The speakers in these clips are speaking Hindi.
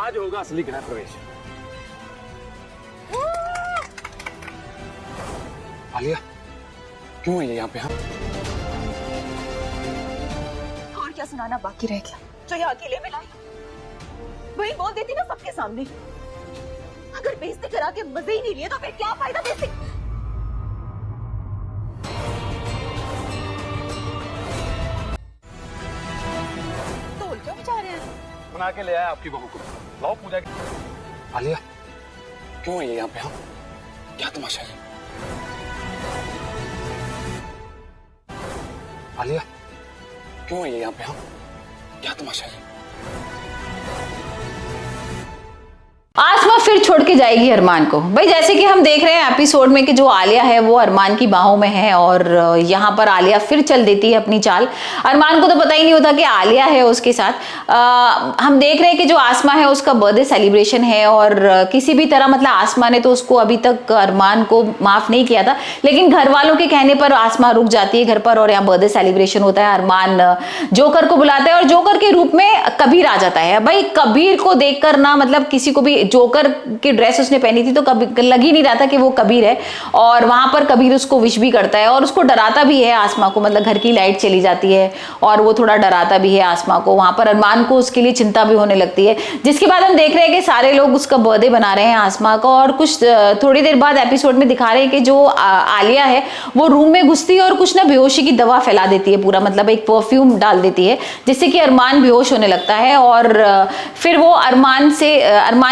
आज होगा असली गृह प्रवेश। आलिया, क्यों है ये यहाँ पे? हम और क्या सुनाना बाकी रह गया जो यहाँ अकेले में लाई? वही बोल देती ना सबके सामने। अगर बेइज्जती करा के मजे ही नहीं लिए तो फिर क्या फायदा बेइज्जती? तोल क्यों बचा रहे हैं? बना के ले आया आपकी बहू को। लाओ पूजा की। आलिया, क्यों है ये यहाँ पे? हम क्या तमाशा है? आलिया, क्यों है ये यहाँ पे? हम क्या तमाशा है? आसमा फिर छोड़ के जाएगी अरमान को। भाई जैसे कि हम देख रहे हैं एपिसोड में कि जो आलिया है वो अरमान की बाहों में है और यहाँ पर आलिया फिर चल देती है अपनी चाल। अरमान को तो पता ही नहीं होता कि आलिया है उसके साथ। हम देख रहे हैं कि जो आसमा है उसका बर्थडे सेलिब्रेशन है और किसी भी तरह मतलब आसमा ने तो उसको अभी तक अरमान को माफ नहीं किया था, लेकिन घर वालों के कहने पर आसमा रुक जाती है घर पर और यहाँ बर्थडे सेलिब्रेशन होता है। अरमान जोकर को बुलाता है और जोकर के रूप में कबीर आ जाता है। भाई कबीर को देखकर ना मतलब किसी को भी, जोकर की ड्रेस उसने पहनी थी तो कभी लग ही नहीं रहा था कि वो कबीर है। और वहां पर कबीर उसको विश भी करता है और उसको डराता भी है आसमा को, मतलब घर की लाइट चली जाती है और वो थोड़ा डराता भी है आसमा को। वहां पर अरमान को उसके लिए चिंता भी होने लगती है, जिसके बाद हम देख रहे हैं कि सारे लोग उसका बर्थडे बना रहे हैं आसमा का। और कुछ थोड़ी देर बाद एपिसोड में दिखा रहे हैं कि जो आलिया है वो रूम में घुसती है और कुछ ना बेहोशी की दवा फैला देती है पूरा, मतलब एक परफ्यूम डाल देती है जिससे कि अरमान बेहोश होने लगता है। और फिर वो अरमान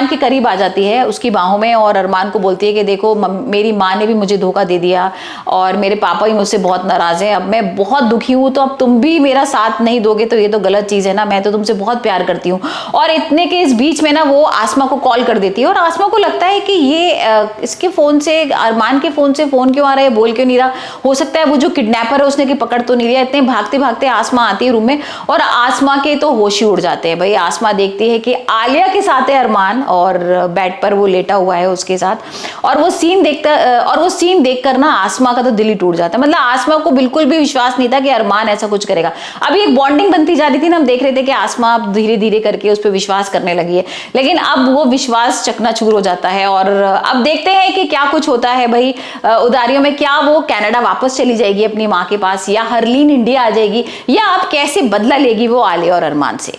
के करीब आ जाती है उसकी बाहों में और अरमान को बोलती है कि देखो मेरी माँ ने भी मुझे धोखा दे दिया और मेरे पापा भी मुझसे बहुत नाराज हैं, अब मैं बहुत दुखी हूँ, तो अब तुम भी मेरा साथ नहीं दोगे तो ये तो गलत चीज है ना, मैं तो तुमसे बहुत प्यार करती हूँ। और इतने के इस बीच में ना वो आसमा को कॉल कर देती है और आसमा को लगता है कि ये इसके फोन से, अरमान के फोन से फोन क्यों आ रहा है, बोल क्यों नहीं रहा, हो सकता है वो जो किडनैपर है उसने की पकड़ तो नहीं लिया। इतने भागते भागते आसमा आती है रूम में और आसमा के तो होश ही उड़ जाते हैं। भाई आसमा देखती है कि आलिया के साथ है अरमान और बेड पर वो लेटा हुआ है उसके साथ। और वो सीन देखकर ना आसमा का तो दिल ही टूट जाता है। मतलब आसमा को बिल्कुल भी विश्वास नहीं था कि अरमान ऐसा कुछ करेगा। अभी एक बॉन्डिंग बनती जा रही थी ना, हम देख रहे थे कि आसमा अब धीरे धीरे करके उस पर विश्वास करने लगी है, लेकिन अब वो विश्वास चकनाचूर हो जाता है। और अब देखते हैं कि क्या कुछ होता है भाई उदारियों में। क्या वो कनाडा वापस चली जाएगी अपनी माँ के पास या हरलीन इंडिया आ जाएगी, या अब कैसे बदला लेगी वो आलिया और अरमान से।